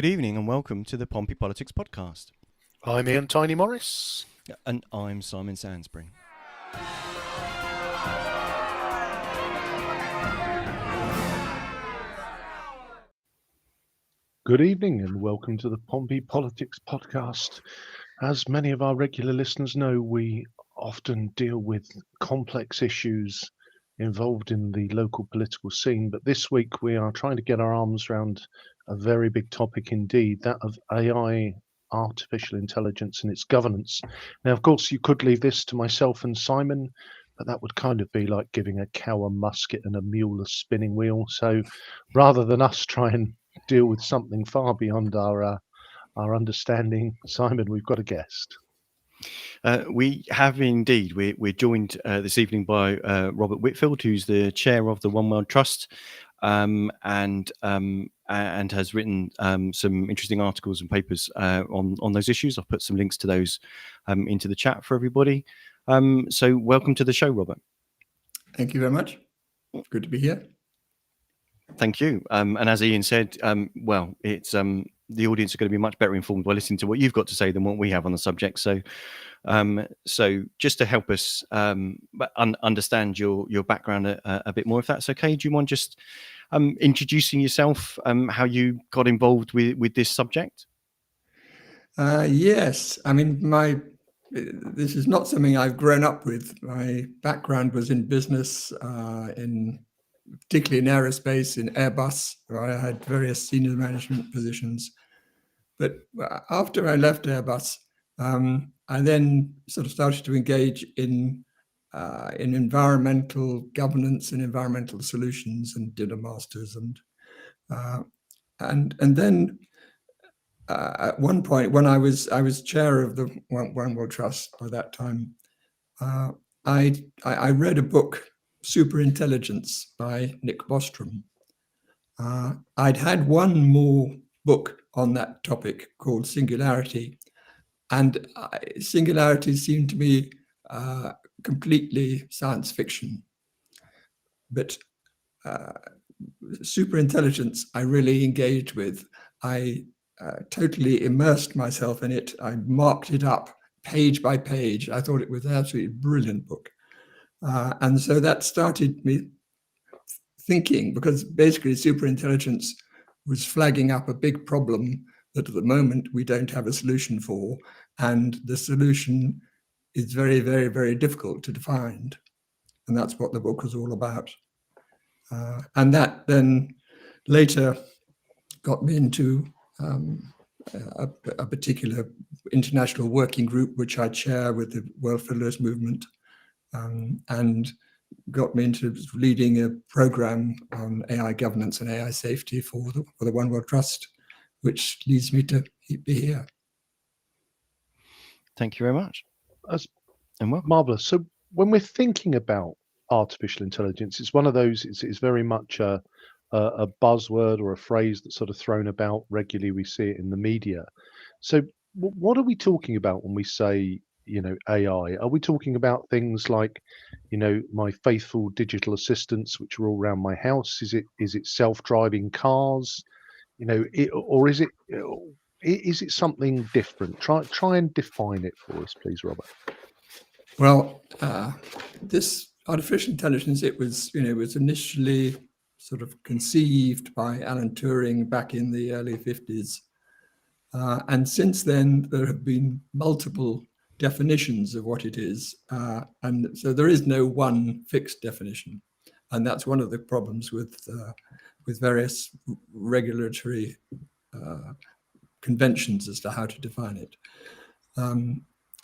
Good evening and welcome to the Pompey Politics Podcast. I'm Ian Tiny Morris. And I'm Simon Sansbury. Good evening and welcome to the Pompey Politics Podcast. As many of our regular listeners know, we often deal with complex issues involved in the local political scene, but this week we are trying to get our arms around a very big topic indeed, that of AI, artificial intelligence and its governance. Now, of course, you could leave this to myself and Simon, but that would kind of be like giving a cow a musket and a mule a spinning wheel. So rather than us try and deal with something far beyond our understanding, Simon, we've got a guest. We have indeed. We're joined this evening by Robert Whitfield, who's the chair of the One World Trust, and has written some interesting articles and papers on those issues. I've put some links to those into the chat for everybody. So welcome to the show, Robert. Thank you very much. Good to be here. Thank you. And as Ian said, it's the audience are going to be much better informed by listening to what you've got to say than what we have on the subject. So just to help us understand your background a bit more, if that's okay, do you mind just introducing yourself, how you got involved with this subject? Yes. I mean, this is not something I've grown up with. My background was in business, particularly in aerospace, in Airbus, where I had various senior management positions. But after I left Airbus, I then sort of started to engage in environmental governance and environmental solutions, and did a master's. And then at one point, when I was chair of the One World Trust by that time, I read a book, Super Intelligence by Nick Bostrom. I'd had one more book on that topic called Singularity, and Singularity seemed to me completely science fiction. But Super Intelligence I really engaged with. I totally immersed myself in it. I marked it up page by page. I thought it was an absolutely brilliant book. And so that started me thinking, because basically superintelligence was flagging up a big problem that at the moment we don't have a solution for, and the solution is very, very, very difficult to define. And that's what the book was all about. And that then later got me into a particular international working group, which I chair with the World Federalist Movement, and got me into leading a program on AI governance and AI safety for the One World Trust, which leads me to be here. Thank you very much. And welcome. Marvelous. So when we're thinking about artificial intelligence, it's one of those, it's very much a buzzword or a phrase that's sort of thrown about regularly. We see it in the media. So what are we talking about when we say, AI? Are we talking about things like, my faithful digital assistants, which are all around my house? Is it self-driving cars? Or is it something different? Try and define it for us, please, Robert. Well, this artificial intelligence, it was initially sort of conceived by Alan Turing back in the early 50s. And since then, there have been multiple definitions of what it is. And so there is no one fixed definition. And that's one of the problems with various regulatory conventions as to how to define it.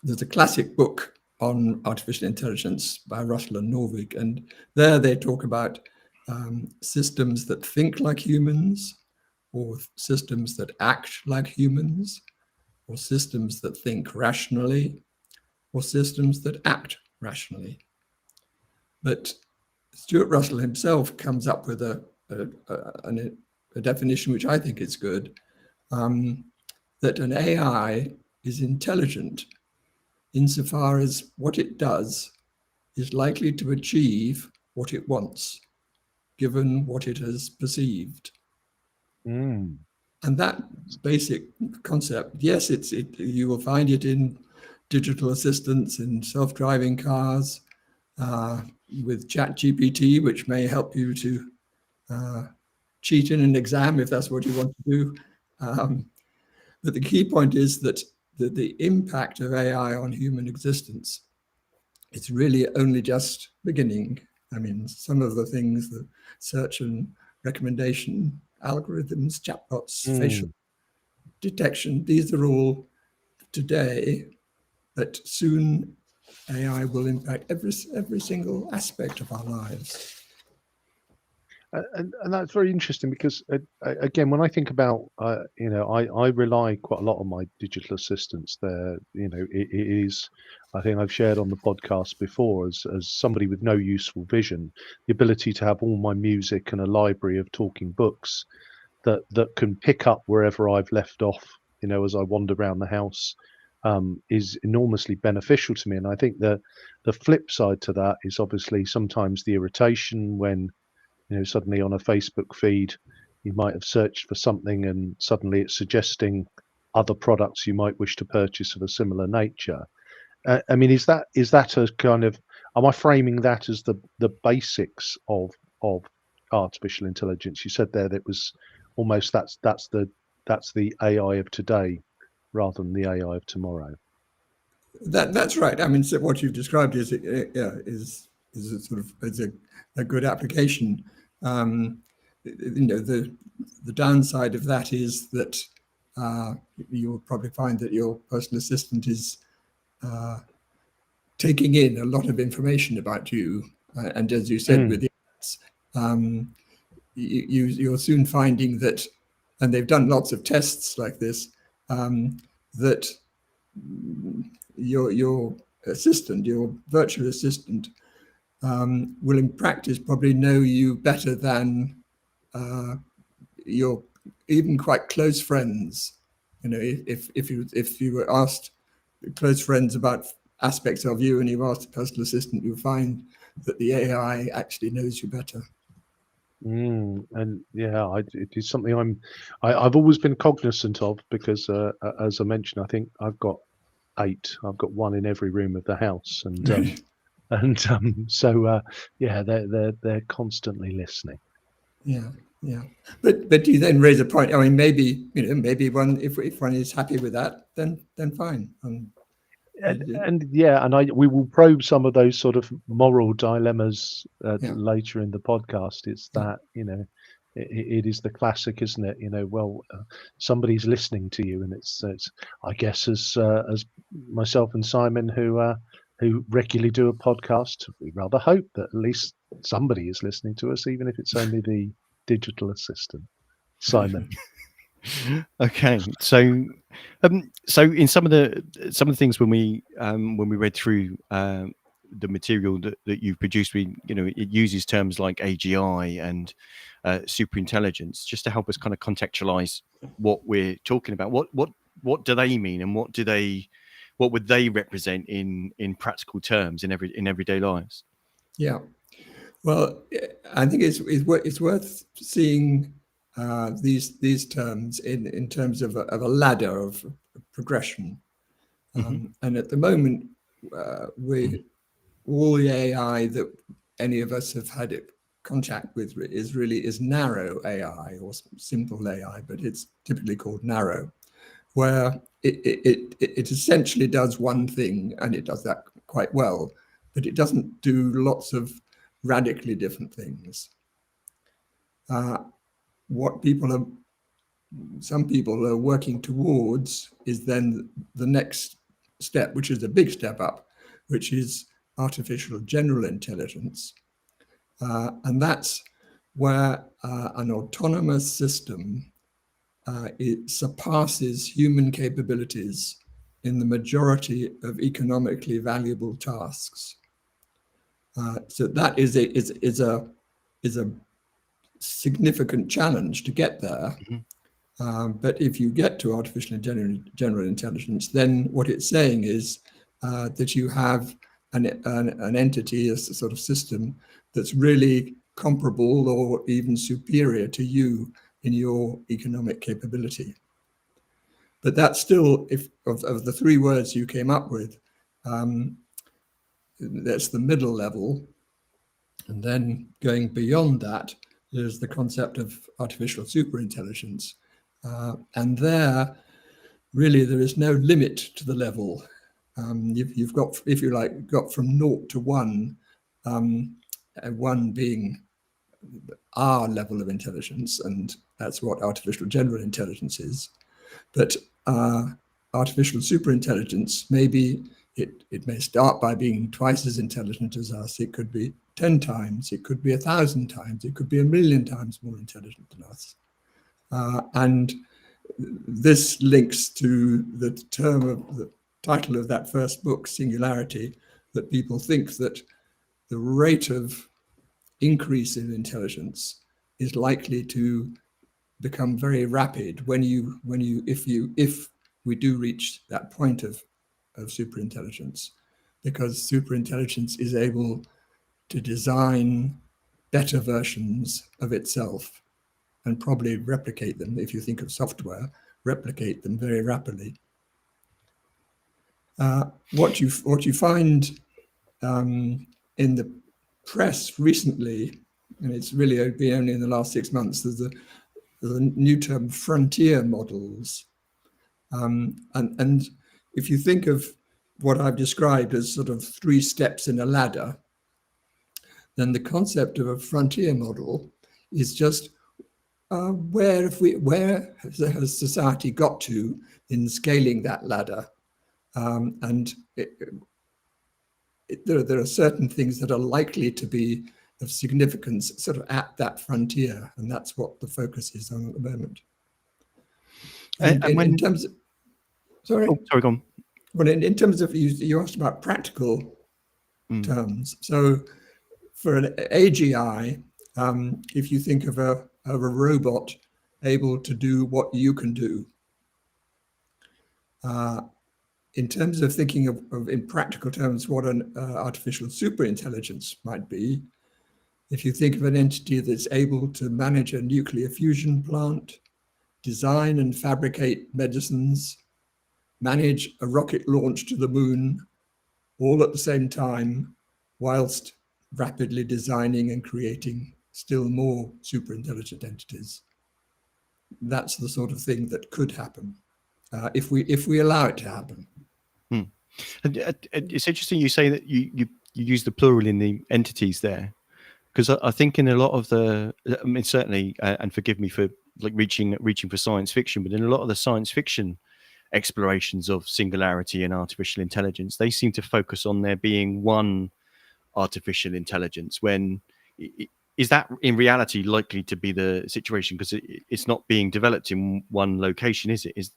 There's a classic book on artificial intelligence by Russell and Norvig, and there they talk about systems that think like humans, or systems that act like humans, or systems that think rationally, or systems that act rationally. But Stuart Russell himself comes up with a definition which I think is good, that an AI is intelligent insofar as what it does is likely to achieve what it wants, given what it has perceived. And that basic concept, yes, you will find it in digital assistants, in self-driving cars, with ChatGPT, which may help you to cheat in an exam if that's what you want to do. But the key point is that the impact of AI on human existence, it's really only just beginning. I mean, some of the things, the search and recommendation algorithms, chatbots, facial detection, these are all today, but soon AI will impact every single aspect of our lives. And that's very interesting because again, when I think about I rely quite a lot on my digital assistants. There, it is. I think I've shared on the podcast before as somebody with no useful vision, the ability to have all my music and a library of talking books that can pick up wherever I've left off, as I wander around the house, is enormously beneficial to me. And I think the flip side to that is obviously sometimes the irritation when suddenly on a Facebook feed, you might have searched for something and suddenly it's suggesting other products you might wish to purchase of a similar nature. I mean, is that a kind of, am I framing that as the basics of artificial intelligence? You said there that was almost that's the AI of today rather than the AI of tomorrow. That's right. I mean, so what you've described is a sort of a good application. The downside of that is that you'll probably find that your personal assistant is taking in a lot of information about you, and as you said, with the ads, you're soon finding that, and they've done lots of tests like this, that your assistant, your virtual assistant, will in practice probably know you better than your even quite close friends. If you were asked close friends about aspects of you and you asked a personal assistant, you'll find that the AI actually knows you better. And yeah, it is something I've always been cognizant of because, as I mentioned, I think I've got 8. I've got one in every room of the house, and so yeah, they're constantly listening. Yeah. But you then raise a point. I mean, maybe one if one is happy with that, then fine. And yeah, and we will probe some of those sort of moral dilemmas later in the podcast. It's that it is the classic, isn't it? Somebody's listening to you, and it's I guess as myself and Simon who regularly do a podcast, we rather hope that at least somebody is listening to us, even if it's only the digital assistant. Simon. Okay, so in some of the things when we read through the material that you've produced, it uses terms like AGI and super intelligence just to help us kind of contextualize what we're talking about. What do they mean, and what would they represent in practical terms in everyday lives? Yeah, well, I think it's worth seeing these terms in terms of a ladder of progression. And at the moment, all the AI that any of us have had contact with is narrow AI or simple AI, but it's typically called narrow, where it essentially does one thing, and it does that quite well, but it doesn't do lots of radically different things. What some people are working towards is then the next step, which is a big step up, which is artificial general intelligence. And that's where an autonomous system it surpasses human capabilities in the majority of economically valuable tasks. So that is a significant challenge to get there. But if you get to artificial general intelligence, then what it's saying is that you have an entity, a sort of system that's really comparable or even superior to you in your economic capability. But that's still, if of the three words you came up with, that's the middle level. And then going beyond that, there's the concept of artificial superintelligence. And there, really, there is no limit to the level. You've got, if you like, got from 0 to 1, 1 being our level of intelligence, and that's what artificial general intelligence is. But artificial superintelligence, maybe it may start by being twice as intelligent as us. It could be 10 times, it could be 1,000 times, it could be 1,000,000 times more intelligent than us. And this links to the term of the title of that first book, Singularity, that people think that the rate of increase in intelligence is likely to become very rapid if we do reach that point of superintelligence, because superintelligence is able to design better versions of itself and probably replicate them, if you think of software, replicate them very rapidly. What you find in the press recently, and it's really been only in the last 6 months, there's the new term frontier models. And if you think of what I've described as sort of 3 steps in a ladder, then the concept of a frontier model is just where has society got to in scaling that ladder? And there are certain things that are likely to be of significance sort of at that frontier, and that's what the focus is on at the moment. And in terms of, sorry, go on. Well, in terms of, you asked about practical terms. So for an AGI, if you think of a robot able to do what you can do, in terms of thinking of in practical terms what an artificial superintelligence might be, if you think of an entity that's able to manage a nuclear fusion plant, design and fabricate medicines, manage a rocket launch to the moon, all at the same time, whilst rapidly designing and creating still more superintelligent entities. That's the sort of thing that could happen if we allow it to happen. It's interesting you say that you use the plural in the entities there, because I think in a lot of the, I mean, certainly, and forgive me for like reaching for science fiction, but in a lot of the science fiction explorations of singularity and artificial intelligence, they seem to focus on there being one artificial intelligence. When is that in reality likely to be the situation? Because it's not being developed in one location, is it?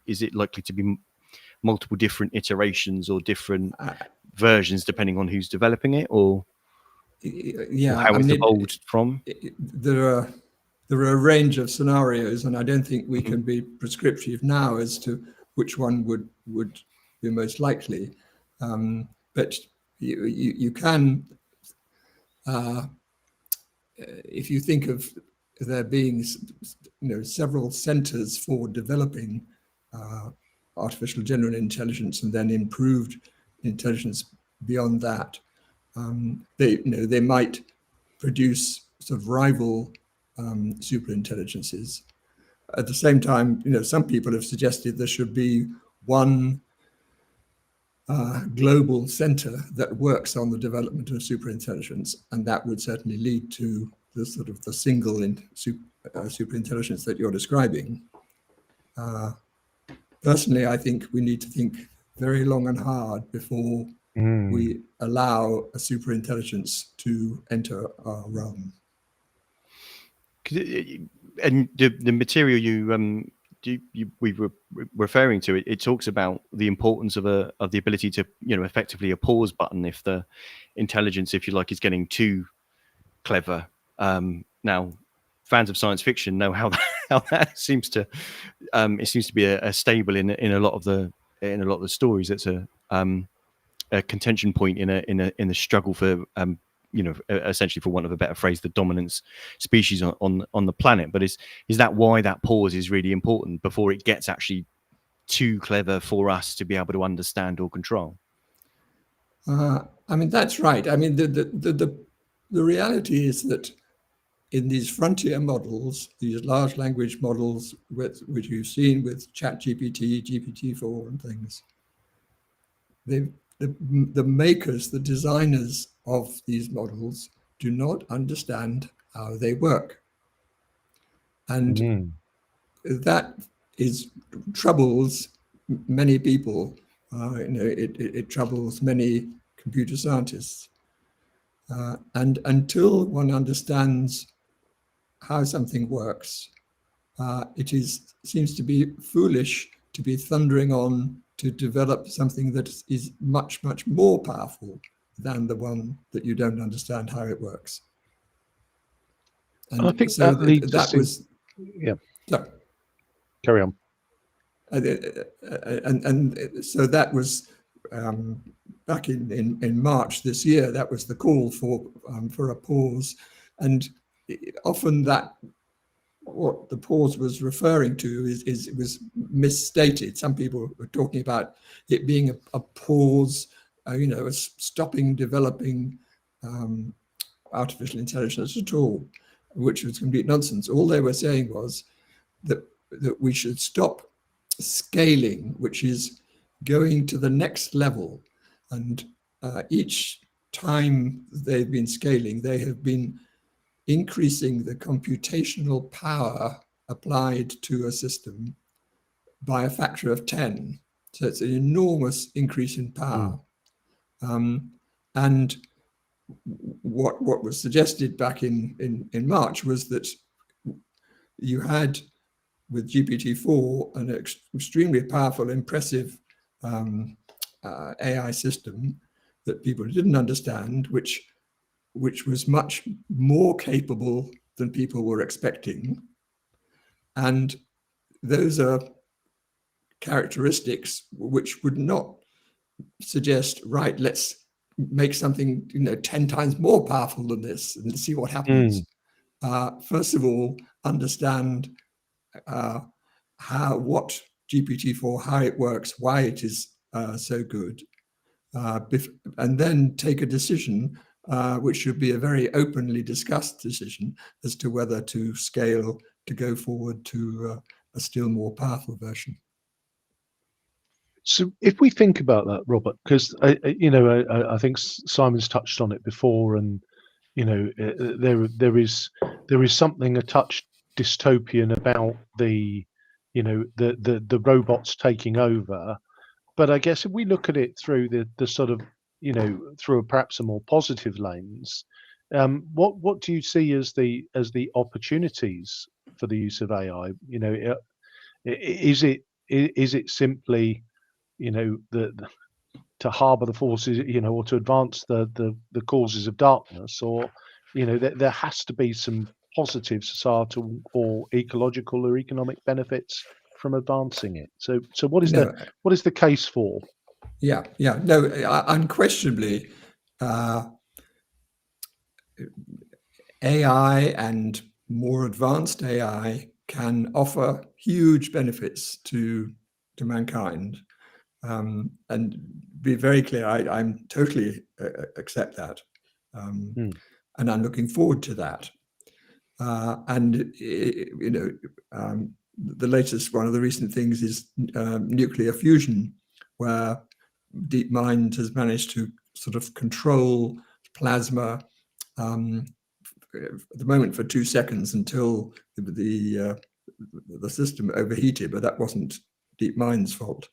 Is it likely to be multiple different iterations or different versions depending on who's developing it, or how it's evolved from? There are a range of scenarios, and I don't think we can be prescriptive now as to which one would be most likely. But you can, if you think of there being, several centers for developing artificial general intelligence and then improved intelligence beyond that, they might produce sort of rival superintelligences. At the same time, some people have suggested there should be one global center that works on the development of superintelligence, and that would certainly lead to the sort of the single superintelligence that you're describing. Personally, I think we need to think very long and hard before we allow a superintelligence to enter our realm. And the material we were referring to, it talks about the importance of the ability to effectively a pause button if the intelligence, if you like, is getting too clever. Now, fans of science fiction know how that seems to it seems to be a stable in a lot of the stories. It's a contention point in the struggle for essentially, for want of a better phrase, the dominant species on the planet. But is that why that pause is really important before it gets actually too clever for us to be able to understand or control? I mean, that's right. I mean, the reality is that in these frontier models, these large language models, which you've seen with ChatGPT, GPT-4 and things, the makers, the designers of these models do not understand how they work. And that troubles many people. It troubles many computer scientists. And until one understands how something works, it seems to be foolish to be thundering on to develop something that is much, much more powerful than the one that you don't understand how it works. And I think so that leads us was, yeah. So, carry on. And so that was back in March this year. That was the call for a pause, and often that what the pause was referring to is it was misstated. Some people were talking about it being a pause, a stopping developing artificial intelligence at all, which was complete nonsense. All they were saying was that we should stop scaling, which is going to the next level. And each time they've been scaling, they have been increasing the computational power applied to a system by a factor of 10. So it's an enormous increase in power. And what was suggested back in March was that you had, with GPT-4, an extremely powerful, impressive AI system that people didn't understand, which was much more capable than people were expecting. And those are characteristics which would not suggest, right, let's make something 10 times more powerful than this and see what happens. First of all, understand what GPT-4, how it works, why it is so good, and then take a decision, which should be a very openly discussed decision as to whether to scale to go forward to a still more powerful version. So if we think about that, Robert, because I think Simon's touched on it before, and there is something a touch dystopian about the robots taking over. But I guess if we look at it through the sort of through perhaps a more positive lens, what do you see as the opportunities for the use of AI? Is it simply to harbour the forces, or to advance the causes of darkness, or there has to be some positive societal or ecological or economic benefits from advancing it. So what is the case for? Yeah, no, unquestionably, AI and more advanced AI can offer huge benefits to mankind. And be very clear, I'm totally accept that. And I'm looking forward to that. The latest, one of the recent things is nuclear fusion, where DeepMind has managed to sort of control plasma at the moment for 2 seconds until the system overheated, but that wasn't DeepMind's fault.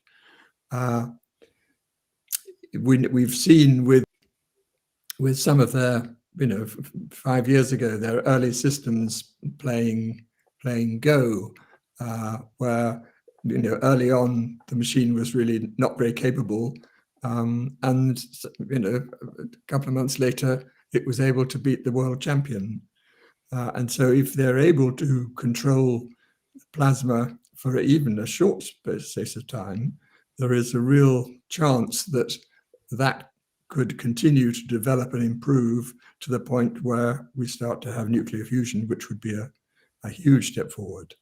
We've seen with some of their 5 years ago, their early systems playing Go, where early on the machine was really not very capable, and a couple of months later it was able to beat the world champion. And so if they're able to control plasma for even a short space of time, there is a real chance that could continue to develop and improve to the point where we start to have nuclear fusion, which would be a huge step forward.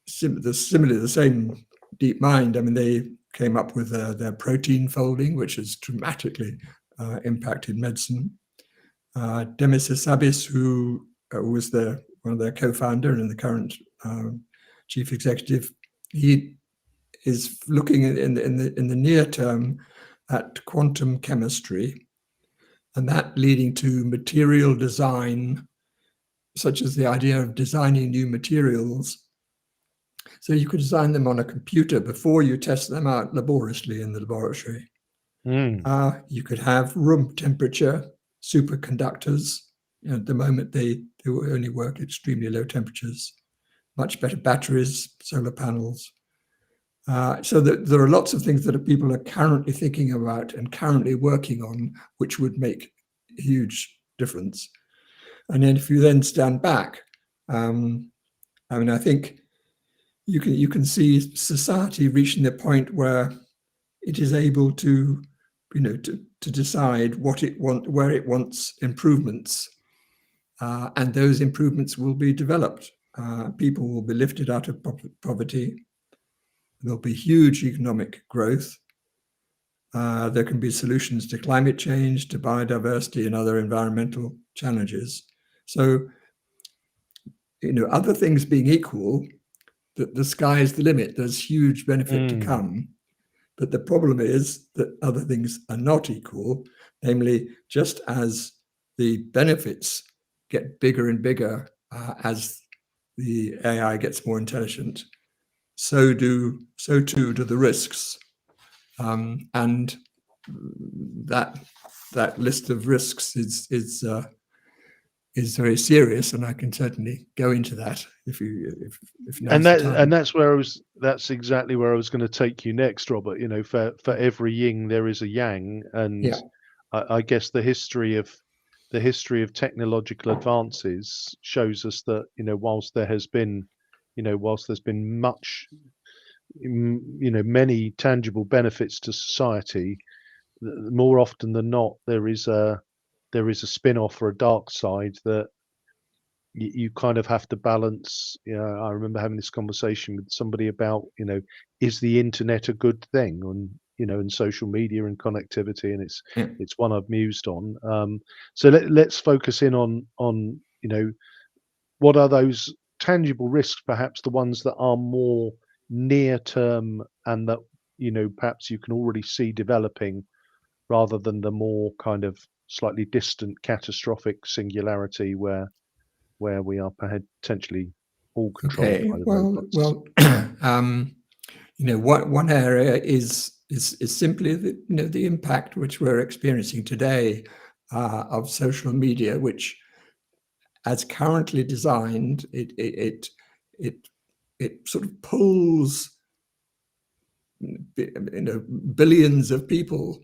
Similarly, the same DeepMind, I mean, they came up with their protein folding, which has dramatically impacted medicine. Demis Hassabis, who was one of their co-founder and the current chief executive, he is looking in the near term at quantum chemistry, and that leading to material design, such as the idea of designing new materials. So you could design them on a computer before you test them out laboriously in the laboratory. You could have room temperature superconductors. At the moment, they only work at extremely low temperatures. Much better batteries, solar panels. So there are lots of things that people are currently thinking about and currently working on, which would make a huge difference. And then if you then stand back, I mean, I think you can see society reaching the point where it is able to, to decide where it wants improvements, and those improvements will be developed. People will be lifted out of poverty. There'll be huge economic growth. There can be solutions to climate change, to biodiversity, and other environmental challenges. So, other things being equal, the sky is the limit. There's huge benefit to come. But the problem is that other things are not equal. Namely, just as the benefits get bigger and bigger as the AI gets more intelligent, so too do the risks. And that list of risks is very serious, and I can certainly go into that if that's exactly where I was going to take you next, Robert. For every yin there is a yang, and Yeah. I guess the history of technological advances shows us that whilst there's been much, many tangible benefits to society, more often than not there is a spin-off or a dark side that you kind of have to balance. I remember having this conversation with somebody about, is the internet a good thing, and social media and connectivity, and it's one I've mused on. So let's focus in on what are those tangible risks, perhaps the ones that are more near term and that perhaps you can already see developing, rather than the more kind of slightly distant catastrophic singularity where we are potentially all controlled by the robots. One area is simply the impact which we're experiencing today of social media, which, as currently designed, it sort of pulls billions of people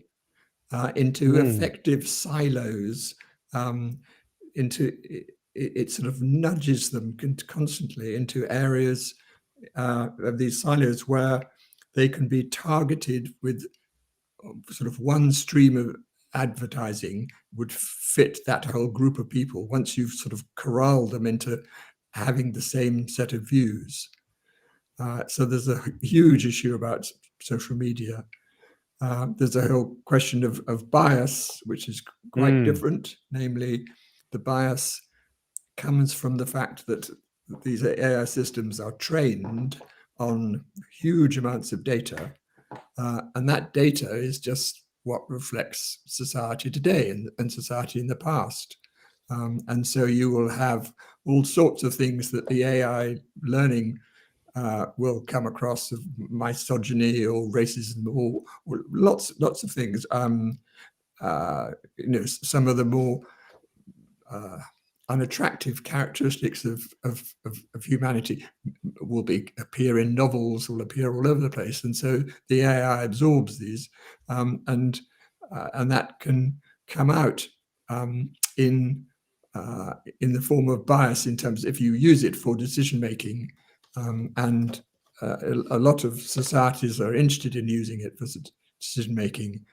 into effective silos. It sort of nudges them constantly into areas of these silos where they can be targeted with sort of one stream of advertising would fit that whole group of people once you've sort of corralled them into having the same set of views. So there's a huge issue about social media. There's a whole question of bias, which is quite different. Namely, the bias comes from the fact that these AI systems are trained on huge amounts of data, and that data is just what reflects society today and society in the past. And so you will have all sorts of things that the AI learning will come across, of misogyny or racism or lots of things. Some of the more unattractive characteristics of humanity will appear in novels, will appear all over the place, and so the AI absorbs these, and that can come out in the form of bias in terms if you use it for decision making, and a lot of societies are interested in using it decision making,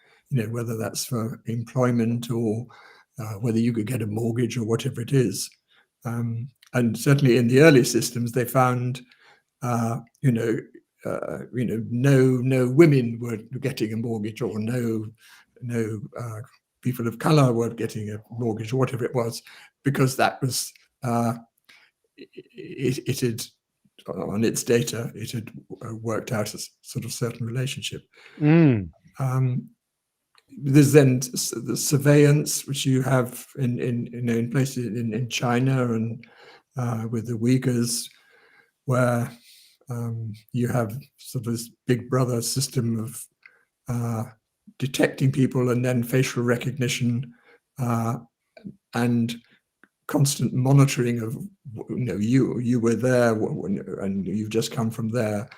whether that's for employment or whether you could get a mortgage or whatever it is. And certainly in the early systems, they found, no women were getting a mortgage, or no people of color were getting a mortgage, or whatever it was, because that was it had, on its data, it had worked out a sort of certain relationship. There's then the surveillance, which you have in places in China and with the Uyghurs, where you have sort of this big brother system of detecting people, and then facial recognition and constant monitoring of, you were there and you've just come from there.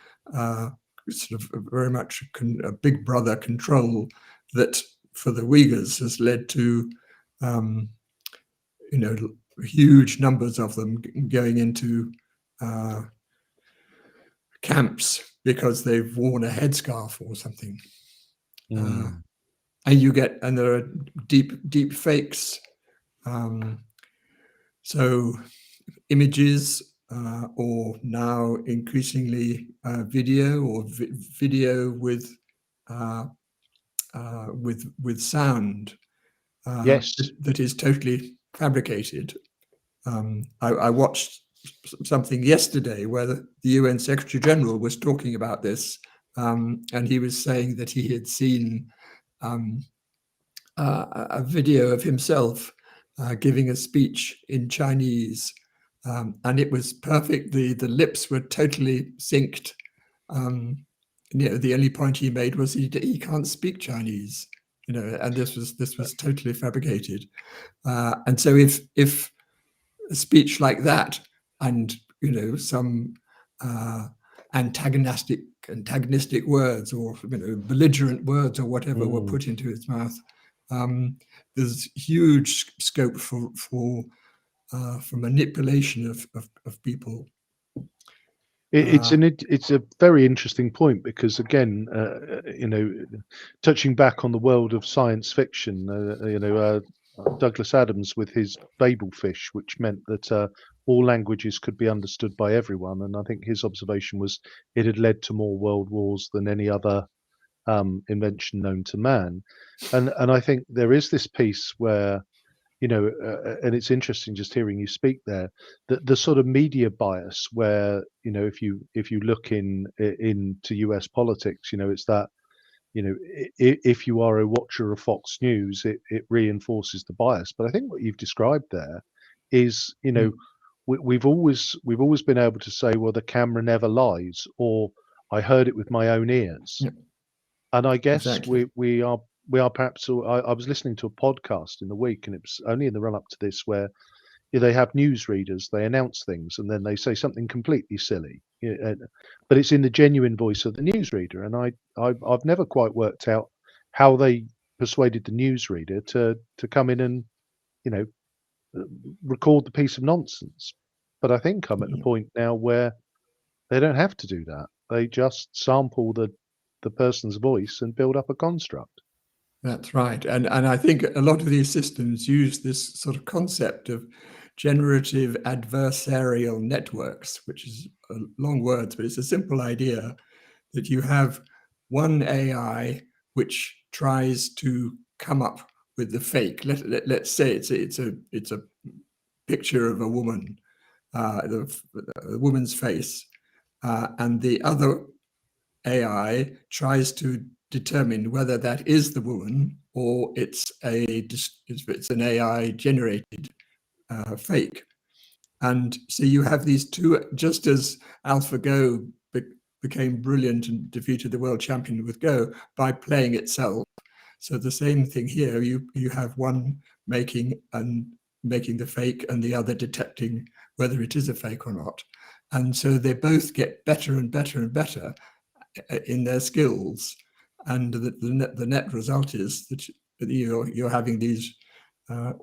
Sort of very much a big brother control that for the Uyghurs has led to huge numbers of them going into camps because they've worn a headscarf or something. And there are deep fakes. So images, or now increasingly video, or video with sound. Yes. That is totally fabricated. I watched something yesterday where the UN Secretary General was talking about this, and he was saying that he had seen a video of himself giving a speech in Chinese, and it was perfect. The lips were totally synced. The only point he made was he can't speak Chinese, and this was totally fabricated. And so if a speech like that, and some antagonistic words, or belligerent words, or whatever were put into his mouth, there's huge scope for manipulation of people. It's a very interesting point, because again, touching back on the world of science fiction, Douglas Adams with his Babelfish, which meant that all languages could be understood by everyone, and I think his observation was it had led to more world wars than any other invention known to man. And I think there is this piece where, and it's interesting just hearing you speak there, that the sort of media bias where, if you look into US politics, it's that, if you are a watcher of Fox News, it reinforces the bias. But I think what you've described there is, we've always been able to say, well, the camera never lies, or I heard it with my own ears. Yep. And I guess Exactly. we are perhaps. I was listening to a podcast in the week, and it was only in the run up to this, where they have newsreaders, they announce things, and then they say something completely silly, but it's in the genuine voice of the newsreader. And I've never quite worked out how they persuaded the newsreader to come in and record the piece of nonsense. But I think I'm at the point now where they don't have to do that. They just sample the person's voice and build up a construct. That's right. And I think a lot of these systems use this sort of concept of generative adversarial networks, which is a long word, but it's a simple idea that you have one AI which tries to come up with the fake. Let's say it's a picture of a woman, the woman's face, and the other AI tries to determine whether that is the woman or it's an AI generated fake. And so you have these two, just as AlphaGo became brilliant and defeated the world champion with Go by playing itself. So the same thing here, you have one making the fake and the other detecting whether it is a fake or not. And so they both get better and better and better in their skills, and the net result is that you're having these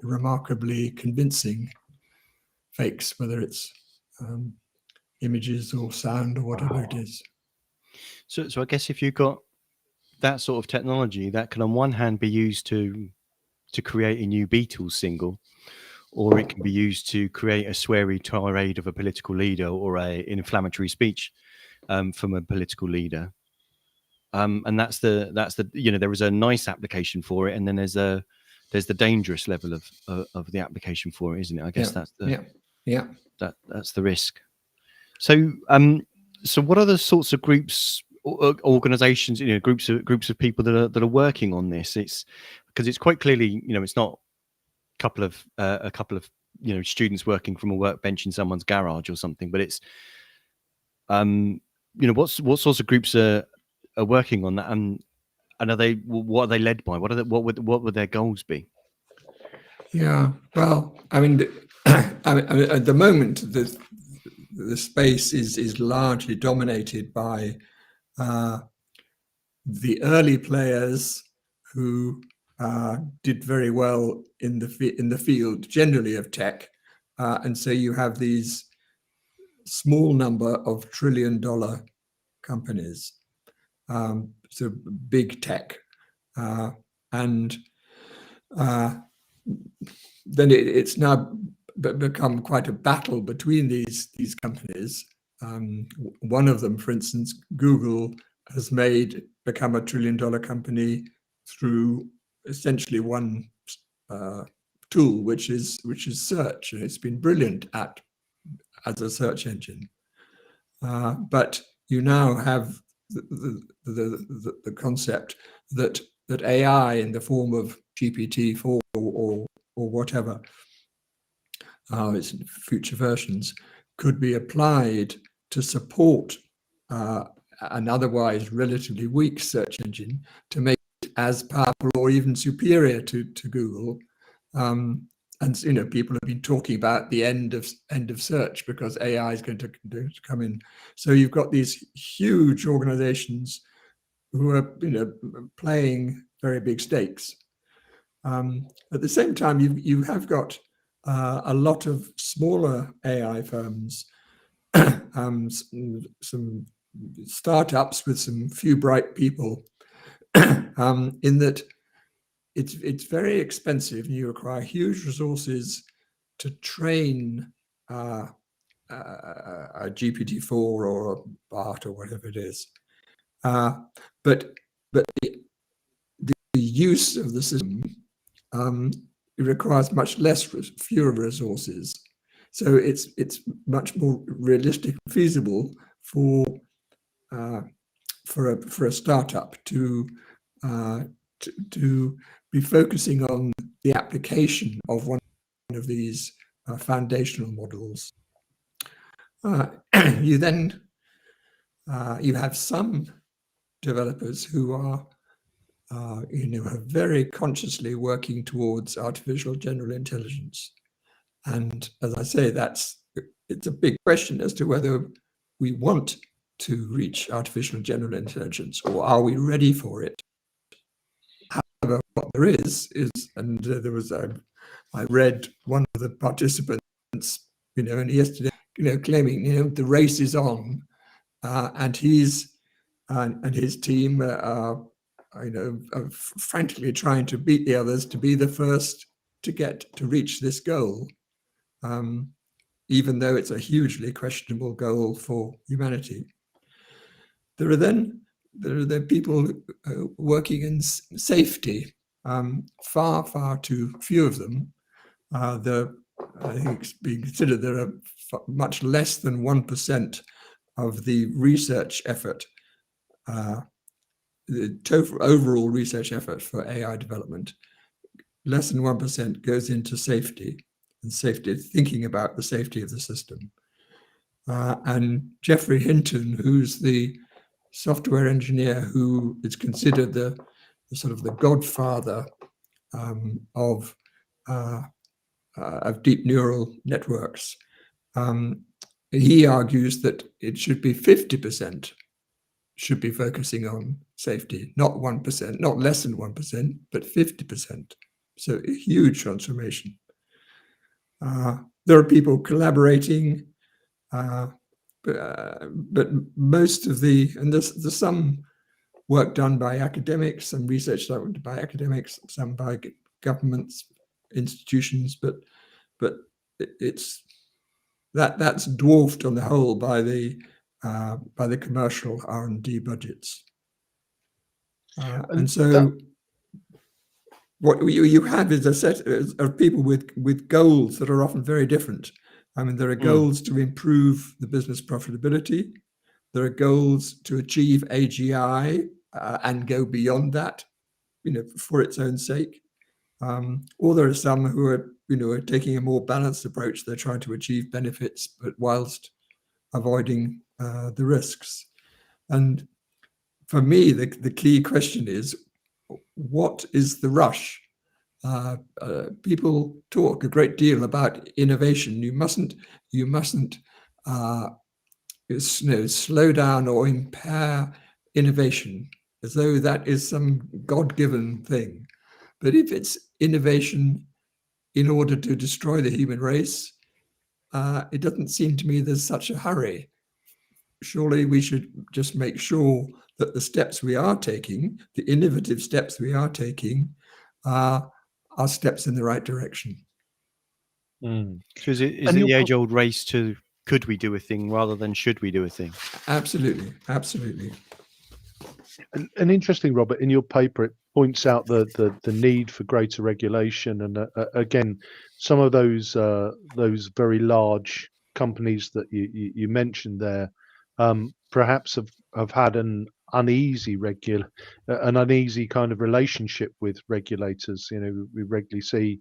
remarkably convincing fakes, whether it's images or sound or whatever it is. So I guess if you've got that sort of technology that can on one hand be used to create a new Beatles single, or it can be used to create a sweary tirade of a political leader or an inflammatory speech from a political leader. And that's the there is a nice application for it, and then there's the dangerous level of the application for it, isn't it? I guess that's that's the risk. So so what are the sorts of groups, organizations, groups of people that are working on this? It's because it's quite clearly, it's not a couple of students working from a workbench in someone's garage or something, but it's what sorts of groups are working on that, and what are they led by? What would their goals be? Yeah, well, I mean, at the moment, the space is largely dominated by the early players who did very well in the field generally of tech, and so you have these small number of trillion-dollar companies, so big tech, and then it's now become quite a battle between these companies. One of them, for instance, Google, has become a trillion-dollar company through essentially one tool, which is search, and it's been brilliant as a search engine. But you now have the concept that AI in the form of GPT-4 or whatever, its future versions, could be applied to support an otherwise relatively weak search engine to make it as powerful or even superior to Google. And people have been talking about the end of search because AI is going to come in. So you've got these huge organizations who are playing very big stakes. At the same time, you have got a lot of smaller AI firms, some startups with some few bright people, in that it's very expensive and you require huge resources to train a GPT-4 or a BART or whatever it is. But the use of the system it requires much fewer resources. So it's much more realistic and feasible for a startup to be focusing on the application of one of these foundational models. You then you have some developers who are very consciously working towards artificial general intelligence. And as I say, it's a big question as to whether we want to reach artificial general intelligence, or are we ready for it? However, what there is, and there was I read one of the participants, and yesterday, claiming, the race is on, and he's and his team are frantically trying to beat the others to be the first to reach this goal, even though it's a hugely questionable goal for humanity. There are people working in safety, far too few of them. I think it's being considered there are much less than 1% of the research effort, the total overall research effort for AI development, less than 1% goes into safety, and thinking about the safety of the system. And Geoffrey Hinton, who's the software engineer who is considered the sort of the godfather of deep neural networks, he argues that it should be 50% should be focusing on safety, not 1%, not less than 1%, but 50%. So a huge transformation. There are people collaborating, but most of and there's some work done by academics, some research done by academics, some by governments, institutions, but it's that's dwarfed on the whole by the commercial R&D budgets. And so what you have is a set of people with goals that are often very different. I mean, there are goals to improve the business profitability. There are goals to achieve AGI and go beyond that, for its own sake. Or there are some who are taking a more balanced approach. They're trying to achieve benefits, but whilst avoiding the risks. And for me, the key question is, what is the rush? People talk a great deal about innovation. You mustn't slow down or impair innovation, as though that is some God-given thing. But if it's innovation in order to destroy the human race, it doesn't seem to me there's such a hurry. Surely we should just make sure that the steps we are taking, the innovative steps we are taking, are steps in the right direction. So is it the age-old race to could we do a thing rather than should we do a thing? Absolutely, absolutely. And interesting, Robert, in your paper, it points out the need for greater regulation, and again, some of those very large companies that you mentioned there, perhaps have had an uneasy kind of relationship with regulators. We regularly see,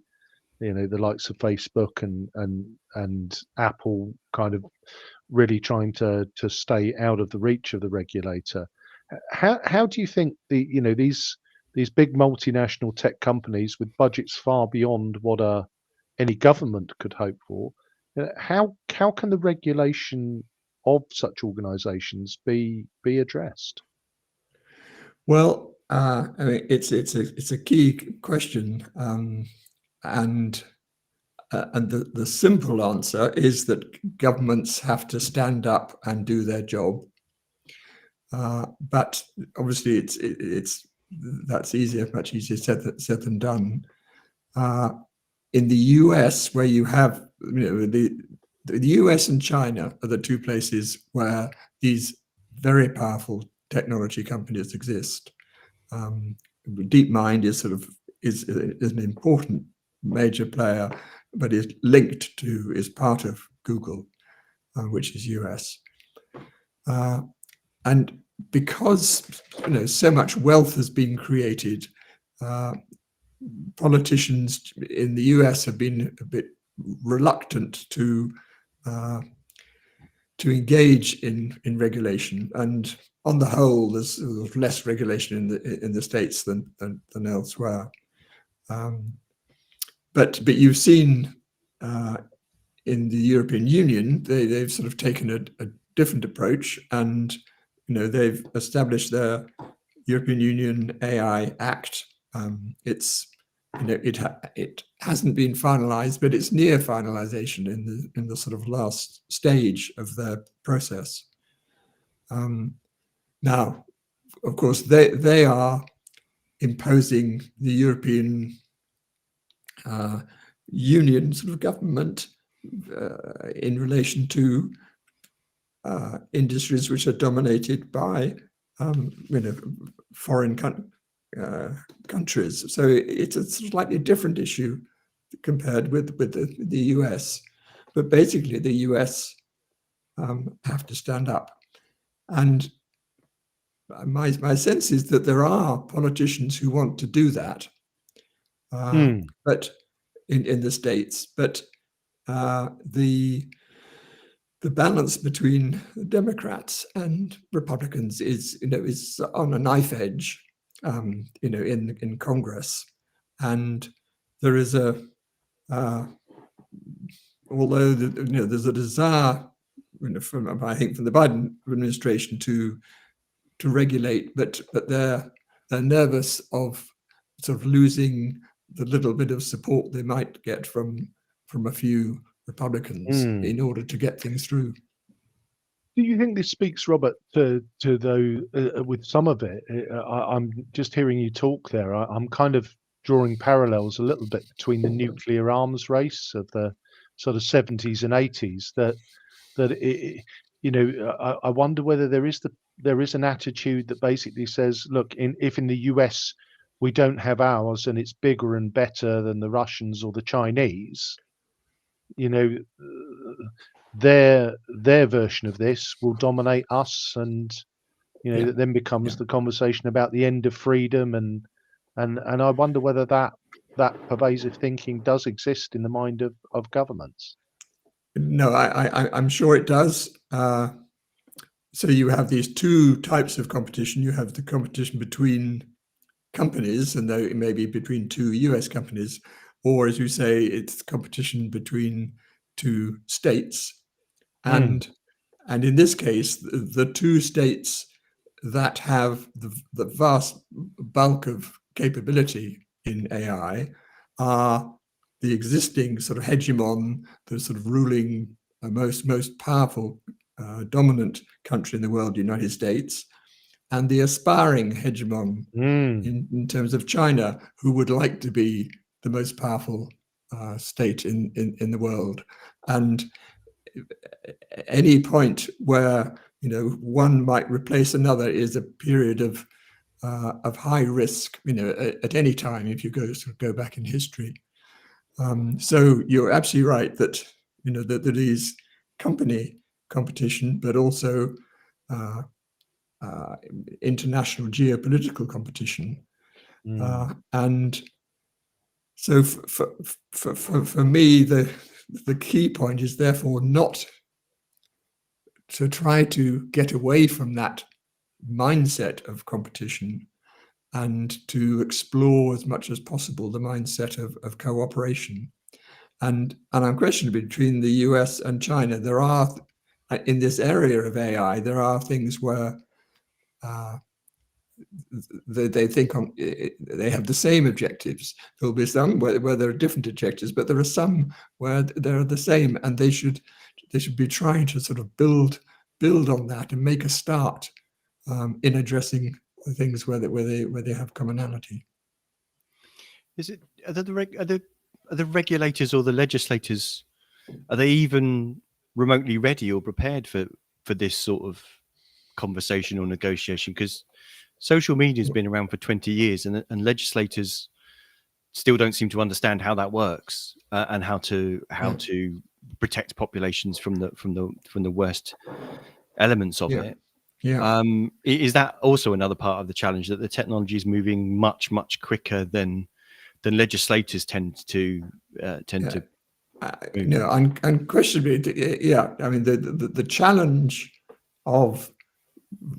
the likes of Facebook and Apple kind of really trying to stay out of the reach of the regulator. How do you think these big multinational tech companies with budgets far beyond what any government could hope for, how can the regulation of such organisations be addressed? Well, I mean, it's a key question, and the simple answer is that governments have to stand up and do their job. But obviously, that's much easier said than done. In the US, where you have the US and China are the two places where these very powerful technology companies exist. DeepMind is an important major player, but is part of Google, which is US. And because so much wealth has been created, politicians in the US have been a bit reluctant to engage in regulation. And on the whole, there's less regulation in the States than elsewhere. But you've seen in the European Union, they've sort of taken a different approach, and they've established their European Union AI Act. It hasn't been finalized, but it's near finalization in the sort of last stage of their process. Now, of course, they are imposing the European Union sort of government in relation to industries which are dominated by foreign countries. So it's a slightly different issue compared with the US. But basically, the US have to stand up. And my sense is that there are politicians who want to do that, but in the States. But the balance between Democrats and Republicans is on a knife edge, in Congress, and there is although there's a desire, from the Biden administration to regulate, but they're nervous of sort of losing the little bit of support they might get from a few Republicans in order to get things through. Do you think this speaks, Robert, to though with some of it? I'm just hearing you talk there. I'm kind of drawing parallels a little bit between the nuclear arms race of the sort of 70s and 80s. I wonder whether there is an attitude that basically says, look, if in the US we don't have ours and it's bigger and better than the Russians or the Chinese, you know, their version of this will dominate us, and that then becomes the conversation about the end of freedom, and I wonder whether that pervasive thinking does exist in the mind of governments. No, I'm sure it does. So you have these two types of competition. You have the competition between companies, and though it may be between two US companies, or as you say, it's competition between two states. And in this case, the two states that have the vast bulk of capability in AI are the existing sort of hegemon, the sort of ruling, most powerful, dominant country in the world, the United States, and the aspiring hegemon in terms of China, who would like to be the most powerful state in the world. And any point where one might replace another is a period of high risk, at any time if you go back in history. So you're absolutely right that that there is company competition, but also international geopolitical competition, and so for me the key point is therefore not to try to get away from that mindset of competition and to explore as much as possible the mindset of cooperation. And unquestionably, between the US and China, there are, in this area of AI, there are things where they think they have the same objectives. There'll be some where there are different objectives, but there are some where they're the same, and they should be trying to sort of build on that and make a start in addressing the things where they have commonality. Are the regulators or the legislators, are they even remotely ready or prepared for this sort of conversation or negotiation? Because social media has been around for 20 years, and legislators still don't seem to understand how that works, and how to protect populations from the worst elements of it. Is that also another part of the challenge, that the technology is moving much quicker than legislators tend to unquestionably, I mean the challenge of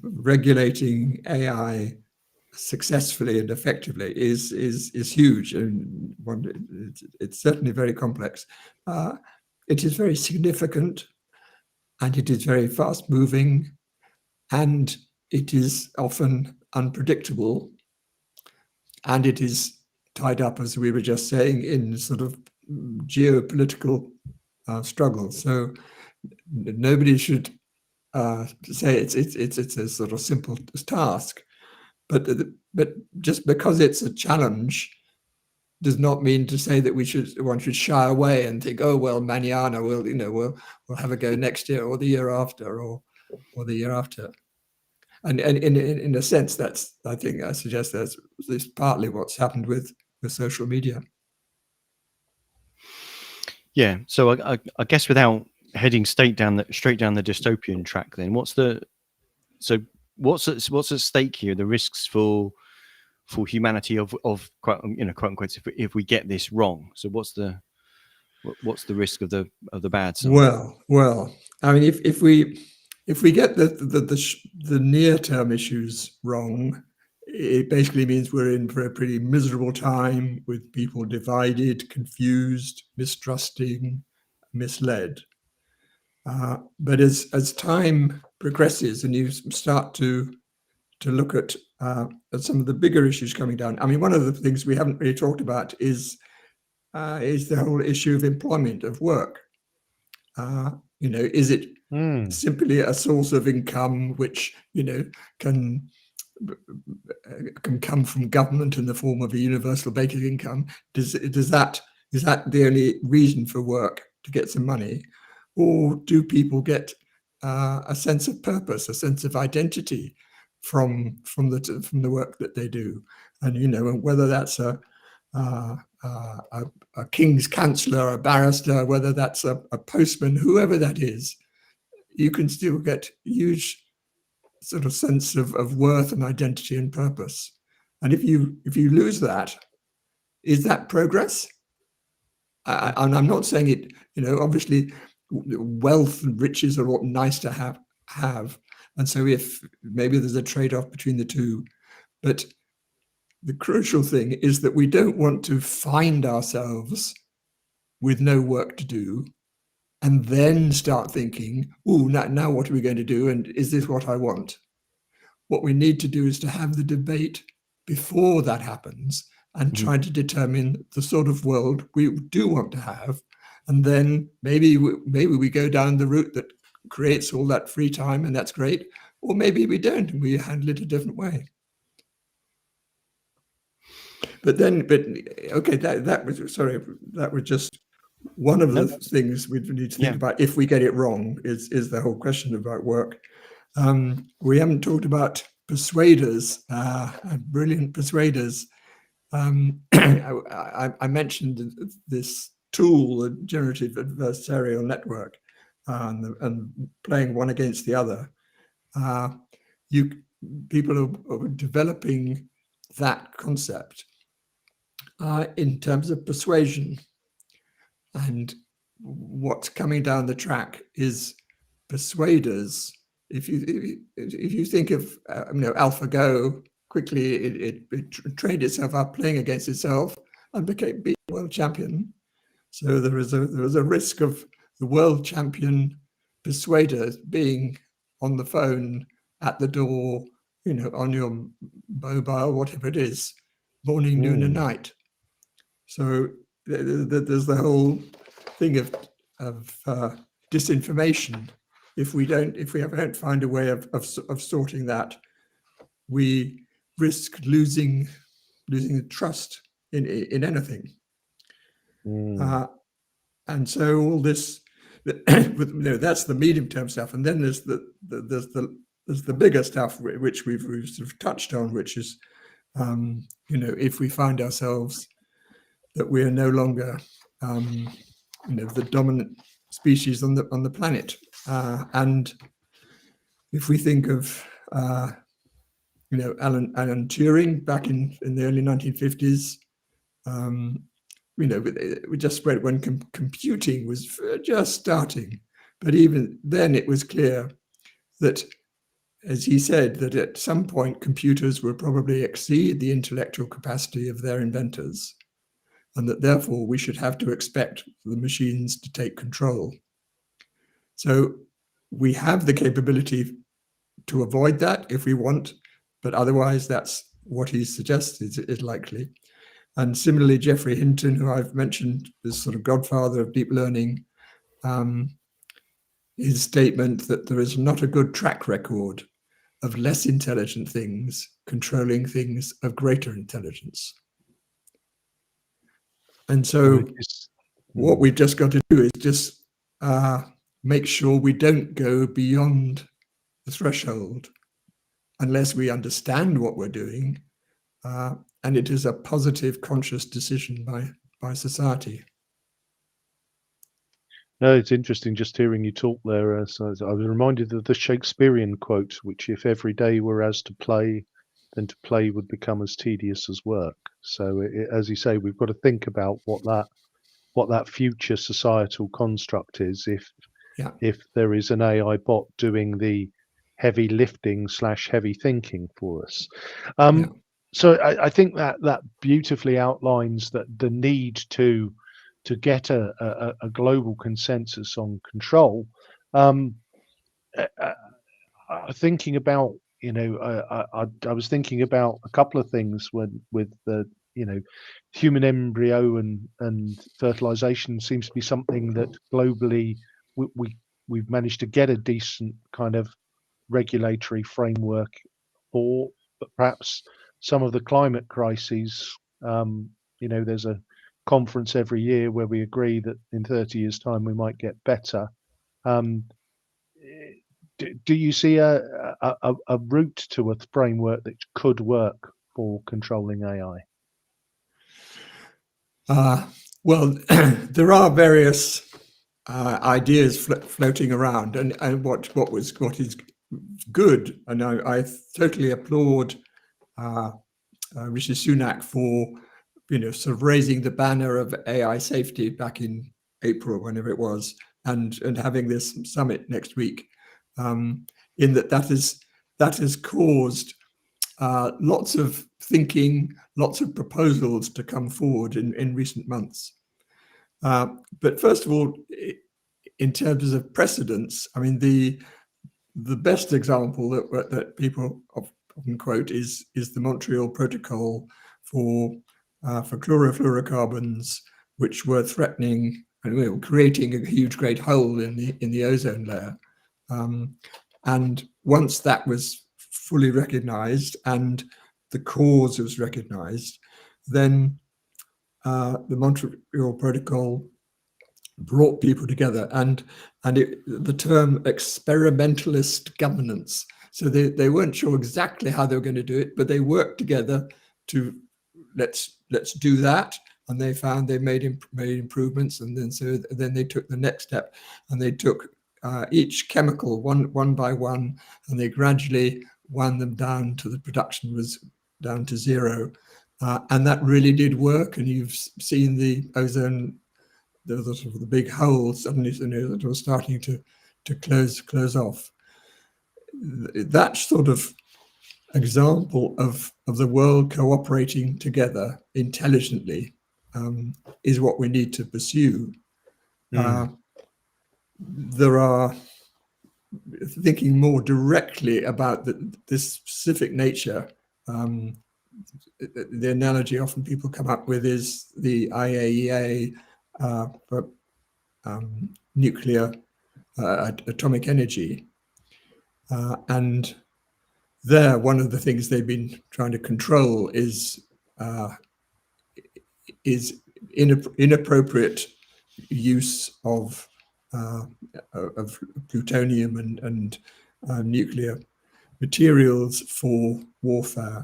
regulating AI successfully and effectively is huge, and it's certainly very complex. It is very significant, and it is very fast moving, and it is often unpredictable, and it is tied up, as we were just saying, in sort of geopolitical struggles. So nobody should say it's a sort of simple task, but just because it's a challenge does not mean to say that one should shy away and think, oh well, manana we'll have a go next year or the year after or the year after. And in a sense, I suggest that's partly what's happened with social media. Yeah. So I guess without heading straight down the dystopian track, then what's at stake here? The risks for humanity of quote unquote if we get this wrong. So what's the risk of the bad side? Well, I mean, if we get the near-term issues wrong, it basically means we're in for a pretty miserable time, with people divided, confused, mistrusting, misled. But as time progresses and you start to look at some of the bigger issues coming down, I mean, one of the things we haven't really talked about is the whole issue of employment, of work. Is it simply a source of income which, can come from government in the form of a universal basic income. Is that the only reason for work, to get some money, or do people get a sense of purpose, a sense of identity from the work that they do? And whether that's a king's counsellor, a barrister, whether that's a postman, whoever that is, you can still get huge sort of sense of worth and identity and purpose. And if you lose that, is that progress? And I'm not saying it, obviously wealth and riches are nice to have. And so if maybe there's a trade-off between the two, but the crucial thing is that we don't want to find ourselves with no work to do and then start thinking, oh, now what are we going to do? And is this what I want? What we need to do is to have the debate before that happens and try to determine the sort of world we do want to have. And then maybe we go down the route that creates all that free time, and that's great. Or maybe we don't, and we handle it a different way. But okay, that was just one of the things we need to think about if we get it wrong, is the whole question about work. We haven't talked about persuaders, brilliant persuaders. I mentioned this tool, the generative adversarial network, and playing one against the other. People are developing that concept in terms of persuasion, and what's coming down the track is persuaders. If you think of AlphaGo, quickly it trained itself up playing against itself and became world champion. So there is a risk of the world champion persuader being on the phone, at the door, on your mobile, whatever it is, morning, noon, and night. So there's the whole thing of disinformation. If we don't find a way of sorting that, we risk losing the trust in anything. And so all this, that's the medium-term stuff, and then there's the bigger stuff which we've sort of touched on, which is if we find ourselves that we are no longer the dominant species on the planet, and if we think of Alan Turing back in the early 1950s, we just read when computing was just starting, but even then it was clear that, as he said, that at some point computers will probably exceed the intellectual capacity of their inventors, and that therefore we should have to expect the machines to take control. So we have the capability to avoid that if we want, but otherwise that's what he suggests is likely. And similarly, Geoffrey Hinton, who I've mentioned, is sort of godfather of deep learning, his statement that there is not a good track record of less intelligent things controlling things of greater intelligence. And so what we've just got to do is just make sure we don't go beyond the threshold unless we understand what we're doing, and it is a positive, conscious decision by society. No, it's interesting just hearing you talk there. So I was reminded of the Shakespearean quote, which if every day were as to play, then to play would become as tedious as work. So as you say, we've got to think about what that future societal construct is if there is an AI bot doing the heavy lifting / heavy thinking for us. So I think that beautifully outlines that the need to get a global consensus on control. Thinking about, I was thinking about a couple of things with the, human embryo and fertilization seems to be something that globally we we've managed to get a decent kind of regulatory framework for, but perhaps some of the climate crises, there's a conference every year where we agree that in 30 years' time we might get better. Do you see a route to a framework that could work for controlling AI? Well, there are various ideas floating around, and what is good, and I totally applaud Rishi Sunak for sort of raising the banner of AI safety back in April, whenever it was, and having this summit next week. In that has caused lots of thinking, lots of proposals to come forward in recent months. But first of all, in terms of precedents, I mean, the best example that people often quote is the Montreal Protocol for chlorofluorocarbons, which were threatening and creating a great hole in the ozone layer. And once that was fully recognized and the cause was recognized, then the Montreal Protocol brought people together, and the term experimentalist governance. So they weren't sure exactly how they were going to do it, but they worked together to let's do that. And they found they made improvements, and then they took the next step, and they took each chemical one by one, and they gradually wound them down to the production was down to zero, and that really did work. And you've seen the ozone, the sort of the big hole suddenly that was starting to close off. That sort of example of the world cooperating together intelligently is what we need to pursue. There are thinking more directly about this specific nature. The analogy often people come up with is the IAEA for nuclear atomic energy, and there one of the things they've been trying to control is inappropriate use of plutonium and nuclear materials for warfare.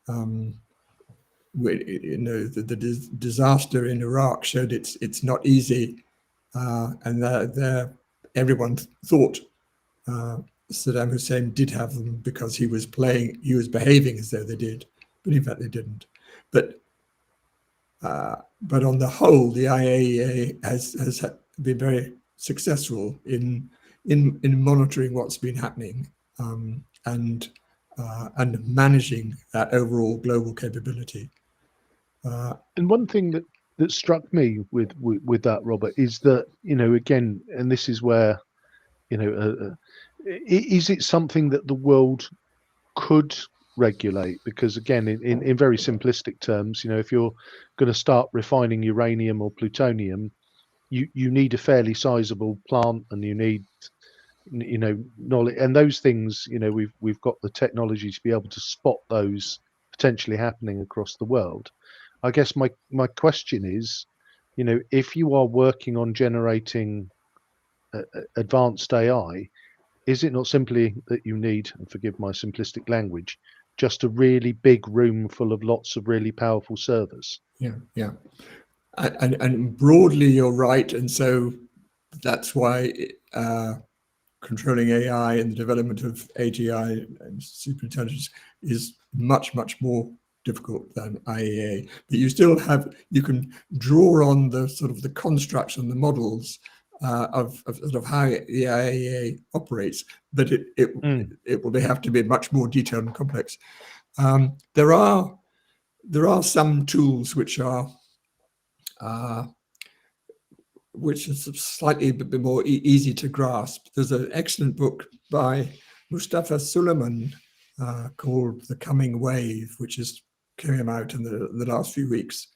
The disaster in Iraq showed it's not easy, and everyone thought Saddam Hussein did have them because he was behaving as though they did, but in fact they didn't. But on the whole, the IAEA has been very successful in monitoring what's been happening and managing that overall global capability. And one thing that struck me with that, Robert, is that again, and this is where is it something that the world could regulate? Because again, in very simplistic terms, if you're going to start refining uranium or plutonium, you need a fairly sizable plant, and you need knowledge, and those things. We've got the technology to be able to spot those potentially happening across the world. I guess my question is, if you are working on generating advanced AI, is it not simply that you need, and forgive my simplistic language, just a really big room full of lots of really powerful servers? Yeah. And broadly, you're right. And so that's why controlling AI and the development of AGI and Super Intelligence is much, much more difficult than IAEA. But you can draw on the sort of the constructs and the models of sort of how the IAEA operates, but it will have to be much more detailed and complex. There are some tools which are slightly a bit more easy to grasp. There's an excellent book by Mustafa Suleiman called The Coming Wave, which came out in the last few weeks.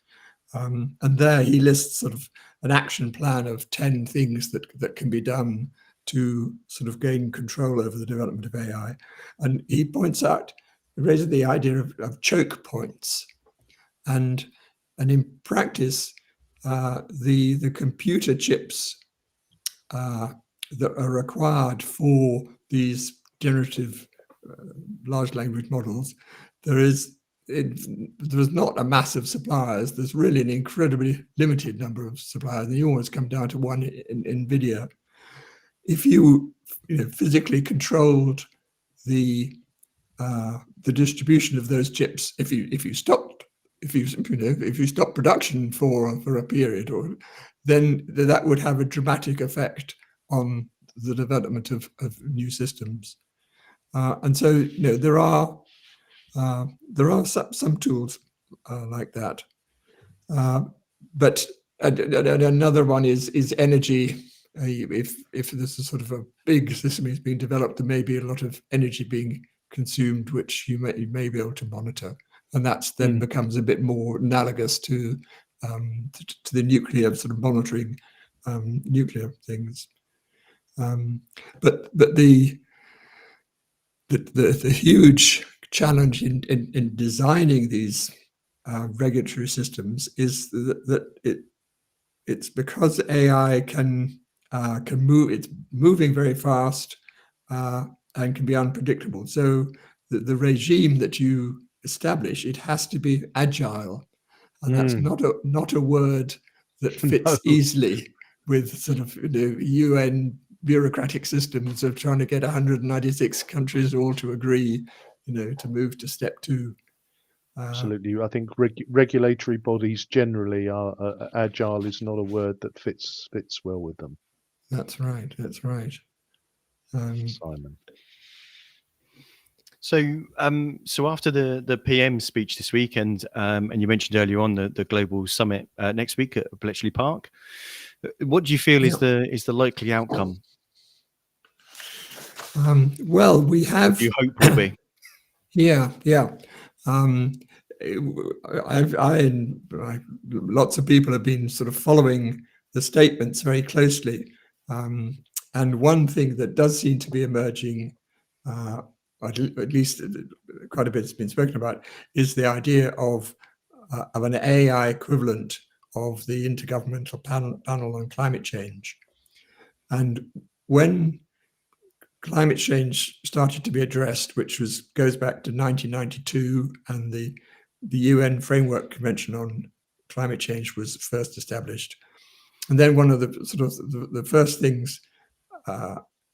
And there he lists sort of an action plan of 10 things that can be done to sort of gain control over the development of AI. And he raises the idea of choke points. And in practice, the computer chips that are required for these generative large language models, there's not a massive suppliers. There's really an incredibly limited number of suppliers. And you always come down to one in NVIDIA. If you physically controlled the distribution of those chips, if you stop production for a period, then that would have a dramatic effect on the development of new systems. And so there are some tools like that. But another one is energy. If this is sort of a big system is being developed, there may be a lot of energy being consumed, which you may be able to monitor, and that then becomes a bit more analogous to the nuclear sort of monitoring nuclear things. But the huge challenge in designing these regulatory systems is that it's because AI can move. It's moving very fast and can be unpredictable. So the regime that you establish, it has to be agile, and that's not a word that fits easily with sort of UN bureaucratic systems of trying to get 196 countries all to agree, to move to step 2. Absolutely. I think regulatory bodies generally are agile is not a word that fits well with them. That's right. Simon. So after the PM speech this week, and you mentioned earlier on the global summit next week at Bletchley Park, what do you feel is the likely outcome? Well, we have. You hope will be. Yeah. Lots of people have been sort of following the statements very closely, and one thing that does seem to be emerging, at least quite a bit has been spoken about, is the idea of an AI equivalent of the Intergovernmental Panel on Climate Change. And when climate change started to be addressed, which goes back to 1992, and the UN Framework Convention on Climate Change was first established. And then one of the first things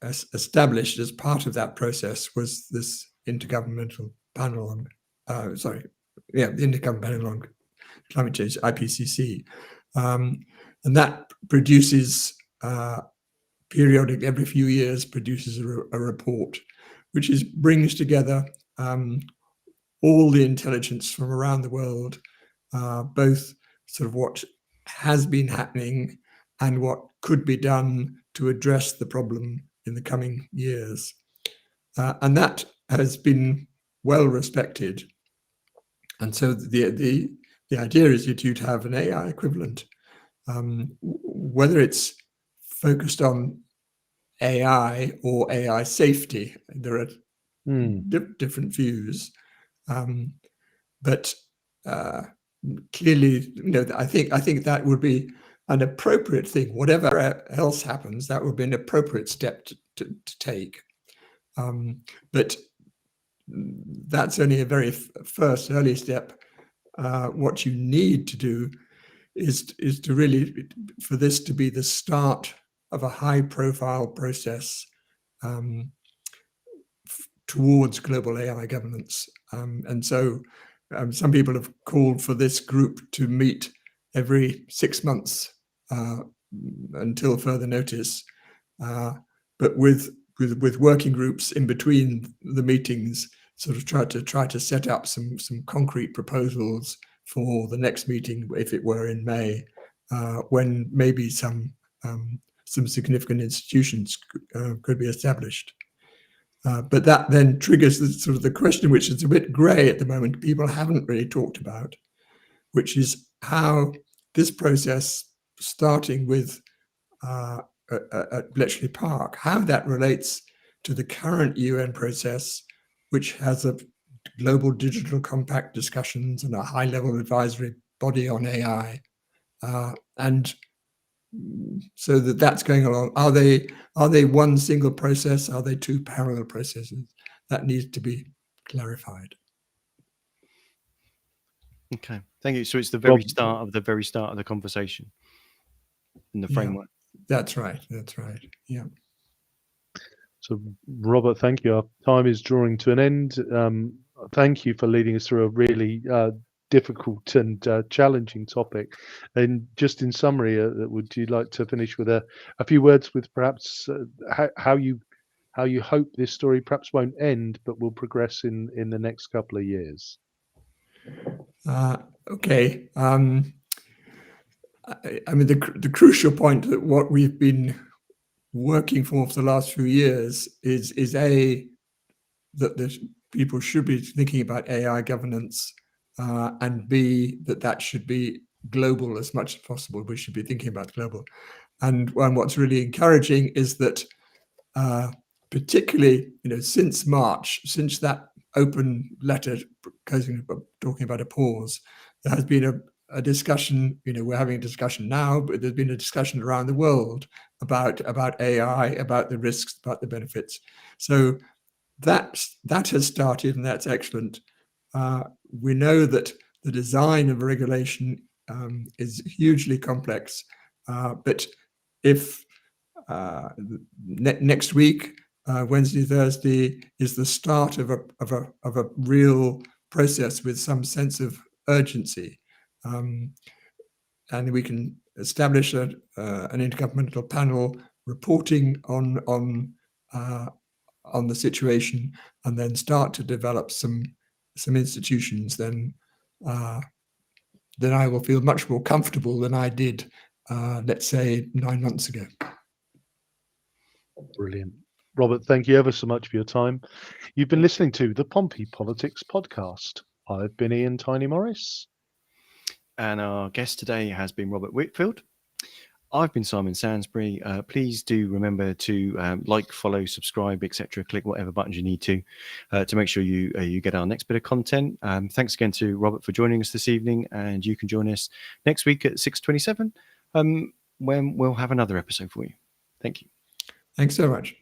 established as part of that process was this Intergovernmental Panel on, the Intergovernmental Panel on Climate Change, IPCC, and that produces periodic, every few years, produces a report, which brings together all the intelligence from around the world, both sort of what has been happening and what could be done to address the problem in the coming years. And that has been well respected. And so the idea is that you'd have an AI equivalent, whether it's focused on AI or AI safety. There are different views, but clearly, I think that would be an appropriate thing. Whatever else happens, that would be an appropriate step to take. But that's only a very first early step. What you need to do is to really, for this to be the start of a high-profile process towards global AI governance. And so some people have called for this group to meet every 6 months until further notice, but with working groups in between the meetings, sort of try to set up some concrete proposals for the next meeting, if it were in May, when maybe some significant institutions could be established. But that then triggers the question, which is a bit grey at the moment, people haven't really talked about, which is how this process, starting with at Bletchley Park, how that relates to the current UN process, which has a global digital compact discussions and a high-level advisory body on AI, and so that's going along. Are they one single process? Are they two parallel processes? That needs to be clarified. Okay, thank you. So it's the Rob- very start of the conversation in the Yeah. framework. That's right. That's right. Yeah. So, Robert, thank you. Our time is drawing to an end. Thank you for leading us through a really difficult and challenging topic. And just in summary, would you like to finish with a few words with perhaps how you hope this story perhaps won't end, but will progress in the next couple of years? Okay. I mean, the crucial point that what we've been working for the last few years is A, that the people should be thinking about AI governance, and B, that should be global as much as possible. We should be thinking about global. And what's really encouraging is that particularly, since March, since that open letter talking about a pause, there has been a discussion. We're having a discussion now, but there's been a discussion around the world about AI, about the risks, about the benefits. So that has started, and that's excellent. We know that the design of regulation is hugely complex, but if next week, Wednesday, Thursday, is the start of a real process with some sense of urgency, and we can establish an intergovernmental panel reporting on the situation, and then start to develop some institutions, then I will feel much more comfortable than I did, let's say, 9 months ago. Brilliant. Robert, thank you ever so much for your time. You've been listening to the Pompey Politics Podcast. I've been Ian Tiny Morris. And our guest today has been Robert Whitfield. I've been Simon Sansbury. Please do remember to like, follow, subscribe, etc. Click whatever buttons you need to make sure you get our next bit of content. Thanks again to Robert for joining us this evening, and you can join us next week at 6:27 when we'll have another episode for you. Thank you. Thanks so much.